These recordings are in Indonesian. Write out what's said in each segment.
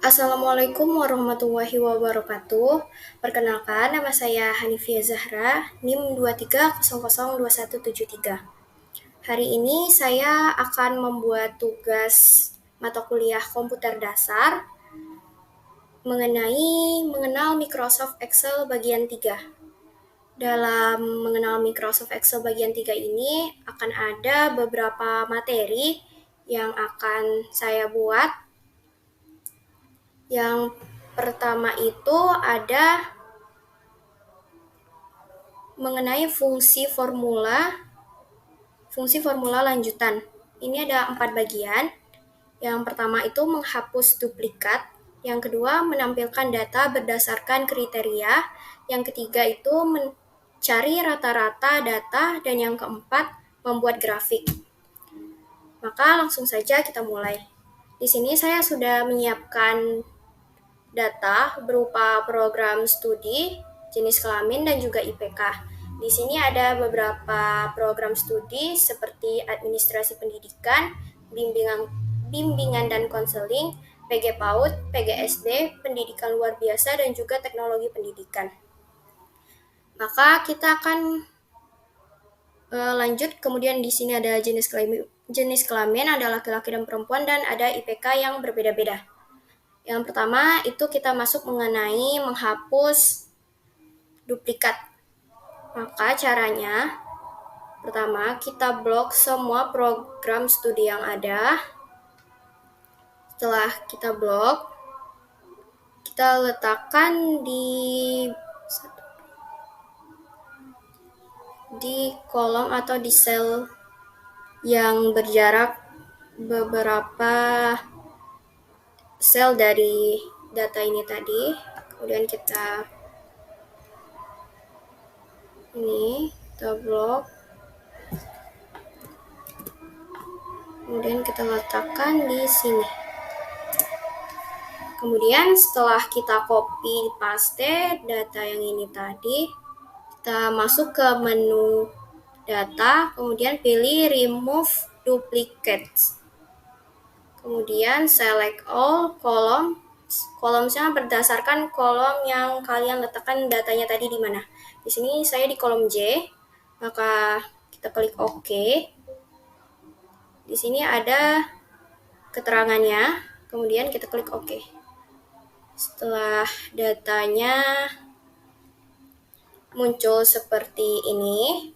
Assalamualaikum warahmatullahi wabarakatuh. Perkenalkan, nama saya Hanifia Zahra, NIM 23002173. Hari ini saya akan membuat tugas mata kuliah komputer dasar mengenal Microsoft Excel bagian 3. Dalam mengenal Microsoft Excel bagian 3 ini akan ada beberapa materi yang akan saya buat. Yang pertama itu ada mengenai fungsi formula lanjutan. Ini ada 4 bagian. Yang pertama itu menghapus duplikat. Yang kedua menampilkan data berdasarkan kriteria. Yang ketiga itu mencari rata-rata data. Dan yang keempat membuat grafik. Maka langsung saja kita mulai. Di sini saya sudah menyiapkan data berupa program studi, jenis kelamin, dan juga IPK. Di sini ada beberapa program studi seperti administrasi pendidikan, bimbingan dan konseling, PG PAUD, PGSD, pendidikan luar biasa, dan juga teknologi pendidikan. Maka kita akan lanjut. Kemudian di sini ada jenis kelamin, ada laki-laki dan perempuan, dan ada IPK yang berbeda-beda. Yang pertama itu kita masuk mengenai menghapus duplikat. Maka caranya, pertama kita blok semua program studi yang ada. Setelah kita blok, kita letakkan di kolom atau di sel yang berjarak beberapa sel dari data ini tadi. Kemudian kita blok. Kemudian kita letakkan di sini. Kemudian setelah kita copy paste data yang ini tadi, kita masuk ke menu data, kemudian pilih remove duplicates. Kemudian select all kolomnya berdasarkan kolom yang kalian letakkan datanya tadi di mana. Di sini saya di kolom J, maka kita klik OK. Di sini ada keterangannya, kemudian kita klik OK. Setelah datanya muncul seperti ini,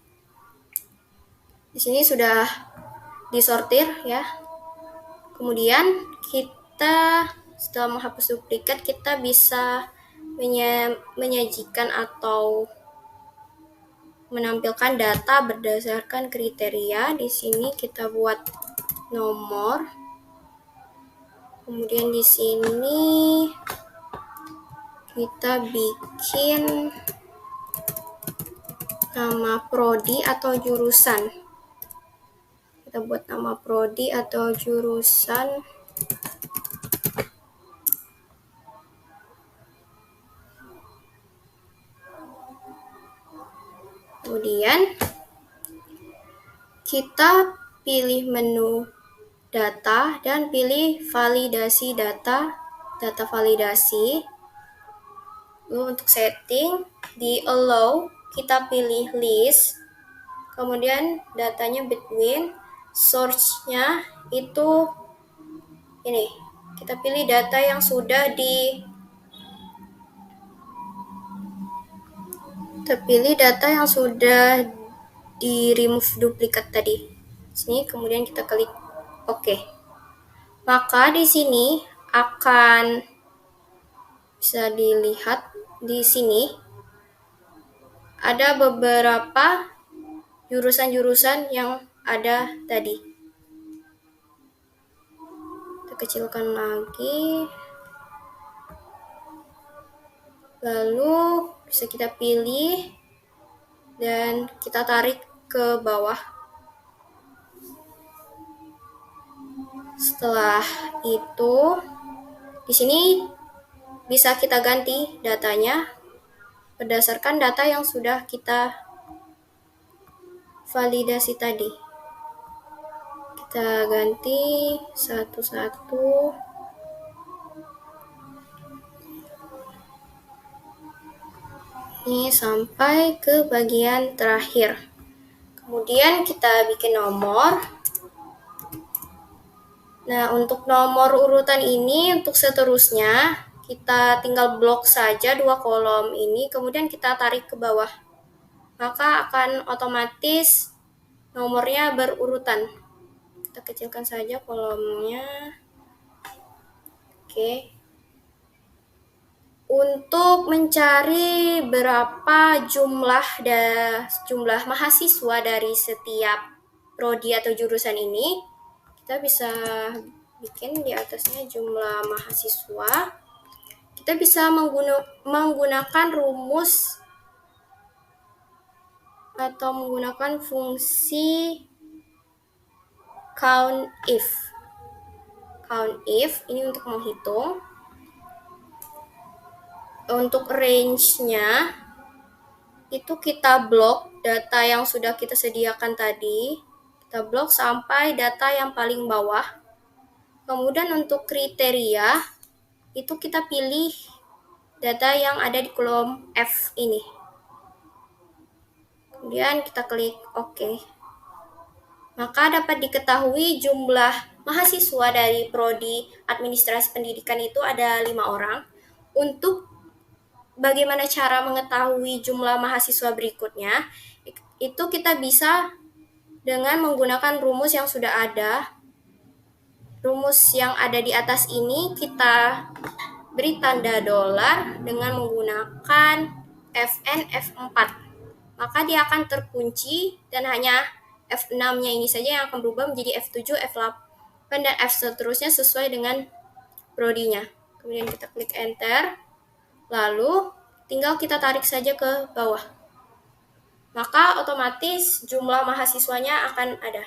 di sini sudah disortir ya. Kemudian kita setelah menghapus duplikat, kita bisa menyajikan atau menampilkan data berdasarkan kriteria. Di sini kita buat nomor. Kemudian di sini kita bikin nama prodi atau jurusan. Kita buat nama prodi atau jurusan. Kemudian kita pilih menu data dan pilih validasi data validasi. Lalu untuk setting di allow kita pilih list. Kemudian datanya between, source-nya itu ini. Kita pilih data yang sudah di remove duplikat tadi. Sini kemudian kita klik OK. Maka di sini akan bisa dilihat di sini ada beberapa jurusan-jurusan yang ada tadi. Kita kecilkan lagi. Lalu bisa kita pilih dan kita tarik ke bawah. Setelah itu, di sini bisa kita ganti datanya berdasarkan data yang sudah kita validasi tadi. Kita ganti satu-satu. Ini sampai ke bagian terakhir. Kemudian kita bikin nomor. Nah, untuk nomor urutan ini, untuk seterusnya, kita tinggal blok saja 2 kolom ini, kemudian kita tarik ke bawah. Maka akan otomatis nomornya berurutan. Kita kecilkan saja kolomnya. Oke. Untuk mencari berapa jumlah mahasiswa dari setiap prodi atau jurusan ini, kita bisa bikin di atasnya jumlah mahasiswa. Kita bisa menggunakan rumus atau menggunakan fungsi COUNTIF. COUNTIF ini untuk menghitung. Untuk range-nya itu kita blok data yang sudah kita sediakan tadi. Kita blok sampai data yang paling bawah. Kemudian untuk kriteria itu kita pilih data yang ada di kolom F ini. Kemudian kita klik OK. Maka dapat diketahui jumlah mahasiswa dari Prodi Administrasi Pendidikan itu ada 5 orang. Untuk bagaimana cara mengetahui jumlah mahasiswa berikutnya, itu kita bisa dengan menggunakan rumus yang sudah ada. Rumus yang ada di atas ini kita beri tanda dolar dengan menggunakan Fn F4. Maka dia akan terkunci dan hanya F6-nya ini saja yang akan berubah menjadi F7, F8, dan F seterusnya sesuai dengan prodinya. Kemudian kita klik enter. Lalu tinggal kita tarik saja ke bawah. Maka otomatis jumlah mahasiswanya akan ada.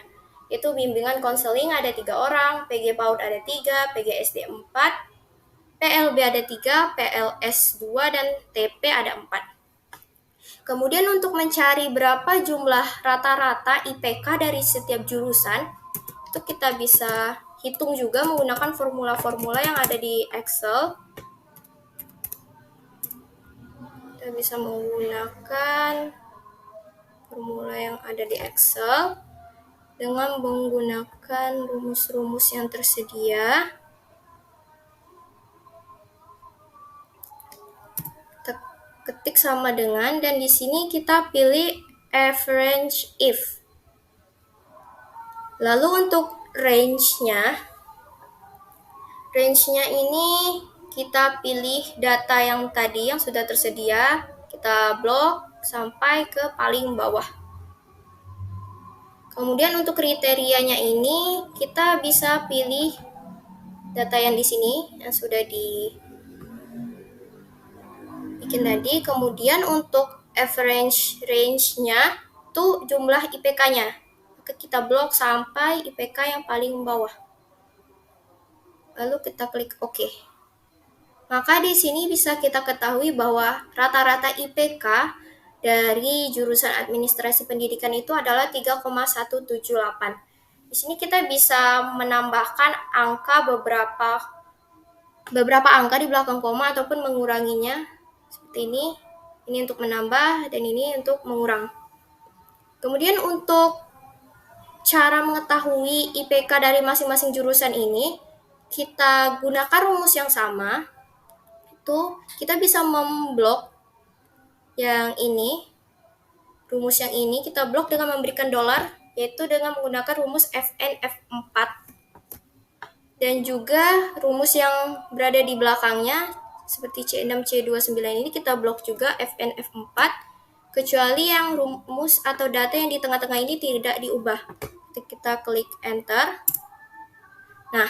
Itu bimbingan konseling ada 3 orang, PG PAUD ada 3, PGSD 4, PLB ada 3, PLS 2, dan TP ada 4. Kemudian untuk mencari berapa jumlah rata-rata IPK dari setiap jurusan, itu kita bisa hitung juga menggunakan formula-formula yang ada di Excel. Kita bisa menggunakan formula yang ada di Excel dengan menggunakan rumus-rumus yang tersedia. Kita ketik sama dengan, dan di sini kita pilih average if. Lalu untuk range-nya ini kita pilih data yang tadi yang sudah tersedia, kita blok sampai ke paling bawah. Kemudian untuk kriterianya ini kita bisa pilih data yang di sini yang sudah dibikin tadi. Kemudian untuk average range-nya itu jumlah IPK-nya. Maka kita blok sampai IPK yang paling bawah. Lalu kita klik OK. Maka di sini bisa kita ketahui bahwa rata-rata IPK dari jurusan administrasi pendidikan itu adalah 3,178. Di sini kita bisa menambahkan angka beberapa angka di belakang koma ataupun menguranginya seperti ini. Ini untuk menambah dan ini untuk mengurang. Kemudian untuk cara mengetahui IPK dari masing-masing jurusan ini, kita gunakan rumus yang sama. Itu kita bisa memblok yang ini, rumus yang ini kita blok dengan memberikan dolar, yaitu dengan menggunakan rumus Fn F4, dan juga rumus yang berada di belakangnya seperti C6 C29 ini kita blok juga Fn F4, kecuali yang rumus atau data yang di tengah-tengah ini tidak diubah. Kita klik enter. Nah,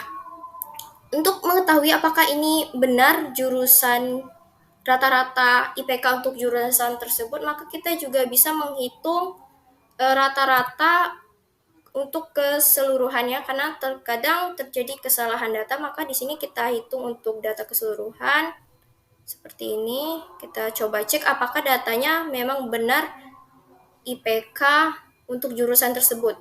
untuk mengetahui apakah ini benar jurusan rata-rata IPK untuk jurusan tersebut, maka kita juga bisa menghitung rata-rata untuk keseluruhannya, karena terkadang terjadi kesalahan data. Maka di sini kita hitung untuk data keseluruhan seperti ini. Kita coba cek apakah datanya memang benar IPK untuk jurusan tersebut.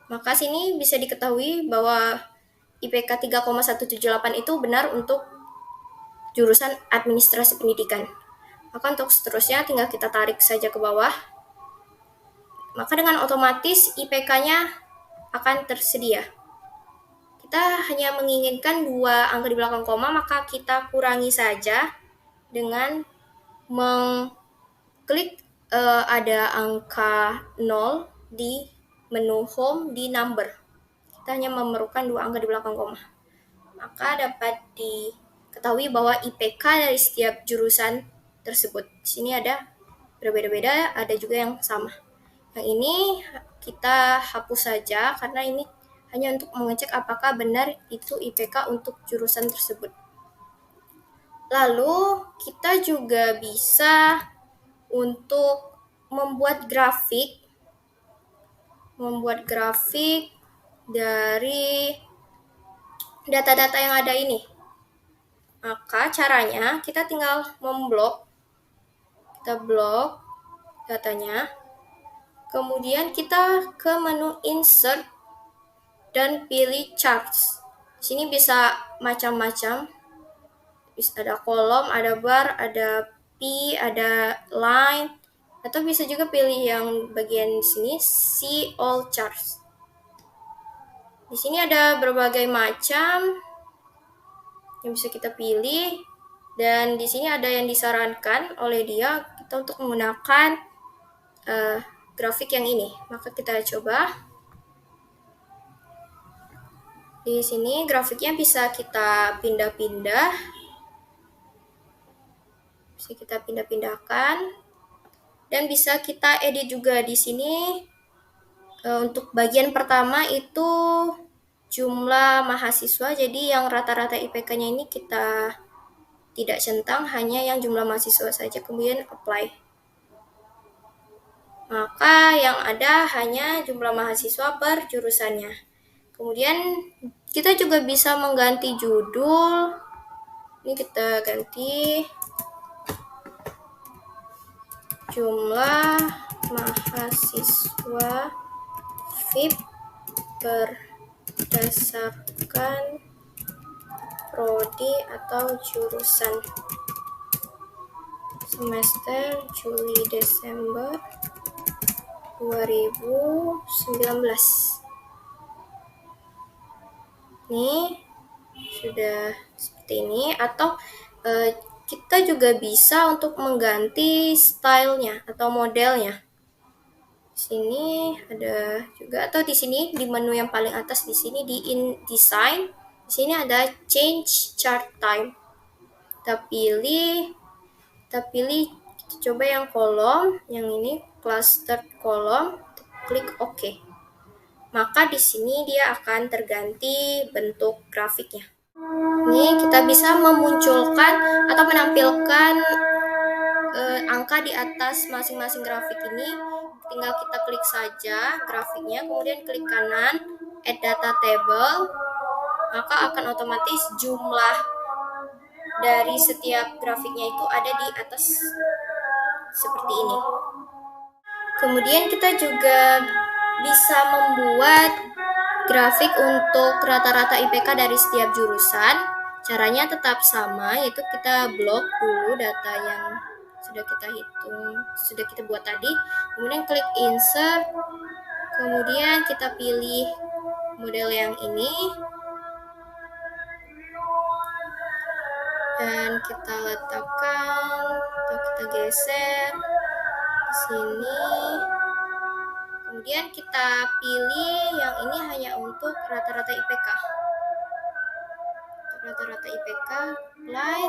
Maka sini bisa diketahui bahwa IPK 3,178 itu benar untuk jurusan administrasi pendidikan. Maka untuk seterusnya tinggal kita tarik saja ke bawah. Maka dengan otomatis IPK-nya akan tersedia. Kita hanya menginginkan 2 angka di belakang koma, maka kita kurangi saja dengan mengklik ada angka 0 di menu home di number. Kita hanya memerlukan 2 angka di belakang koma. Maka dapat diketahui bahwa IPK dari setiap jurusan tersebut. Di sini ada berbeda-beda, ada juga yang sama. Yang ini kita hapus saja karena ini hanya untuk mengecek apakah benar itu IPK untuk jurusan tersebut. Lalu kita juga bisa untuk membuat grafik dari data-data yang ada ini. Maka caranya kita tinggal memblok, kita blok datanya, kemudian kita ke menu insert dan pilih charts. Di sini bisa macam-macam, bisa ada kolom, ada bar, ada P, ada line, atau bisa juga pilih yang bagian sini, see all charts. Di sini ada berbagai macam yang bisa kita pilih, dan di sini ada yang disarankan oleh dia kita untuk menggunakan grafik yang ini. Maka kita coba. Di sini grafiknya bisa kita pindah-pindah, bisa kita pindah-pindahkan, dan bisa kita edit juga. Di sini untuk bagian pertama itu jumlah mahasiswa, jadi yang rata-rata IPK-nya ini kita tidak centang, hanya yang jumlah mahasiswa saja, kemudian apply. Maka yang ada hanya jumlah mahasiswa per jurusannya. Kemudian kita juga bisa mengganti judul. Ini kita ganti jumlah mahasiswa VIP berdasarkan prodi atau jurusan semester Juli Desember 2019. Ini sudah seperti ini. Atau kita juga bisa untuk mengganti stylenya atau modelnya. Di sini ada juga, atau di sini di menu yang paling atas di sini di design, di sini ada change chart time. Kita pilih, kita coba yang kolom, yang ini cluster kolom, klik OK. Maka di sini dia akan terganti bentuk grafiknya. Ini kita bisa memunculkan atau menampilkan angka di atas masing-masing grafik ini. Tinggal kita klik saja grafiknya, kemudian klik kanan add data table, maka akan otomatis jumlah dari setiap grafiknya itu ada di atas seperti ini. Kemudian kita juga bisa membuat grafik untuk rata-rata IPK dari setiap jurusan. Caranya tetap sama, yaitu kita blok dulu data yang sudah kita hitung, sudah kita buat tadi. Kemudian klik insert, kemudian kita pilih model yang ini, dan kita letakkan atau kita geser di sini. Kemudian kita pilih yang ini hanya untuk rata-rata IPK. Untuk rata-rata IPK, apply.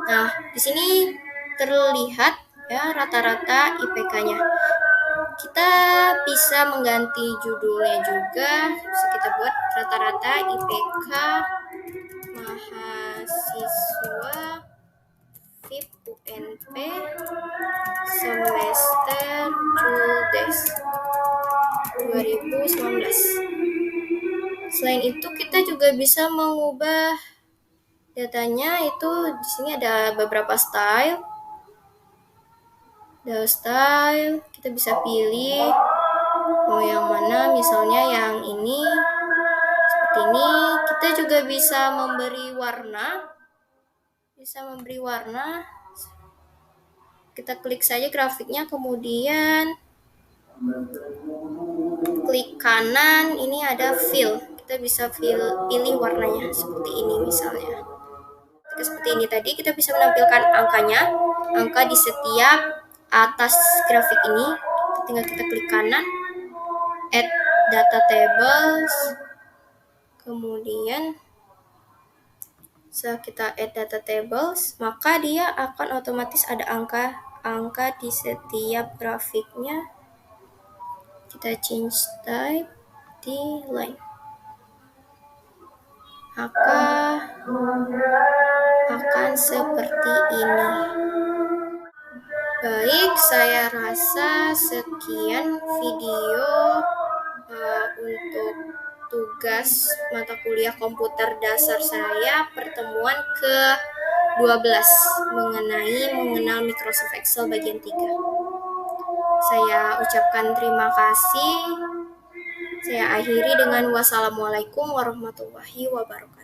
Nah, di sini terlihat ya rata-rata IPK-nya. Kita bisa mengganti judulnya juga. Bisa kita buat rata-rata IPK mahasiswa VIP UNP semester Juldes 2019. Selain itu kita juga bisa mengubah datanya. Itu di sini ada beberapa style. Kita bisa pilih mau yang mana, misalnya yang ini seperti ini. Kita juga bisa memberi warna. bisa memberi warna. Kita klik saja grafiknya, kemudian klik kanan, ini ada fill. Kita bisa pilih warnanya seperti ini misalnya. Seperti ini tadi, kita bisa menampilkan angkanya, angka di setiap atas grafik ini. Tinggal kita klik kanan, add data tables, kemudian setelah kita add data tables, maka dia akan otomatis ada angka di setiap grafiknya. Kita change type di line, maka akan seperti ini. Baik, saya rasa sekian video untuk tugas mata kuliah komputer dasar saya pertemuan ke-12 mengenal Microsoft Excel bagian 3. Saya ucapkan terima kasih. Saya akhiri dengan wassalamualaikum warahmatullahi wabarakatuh.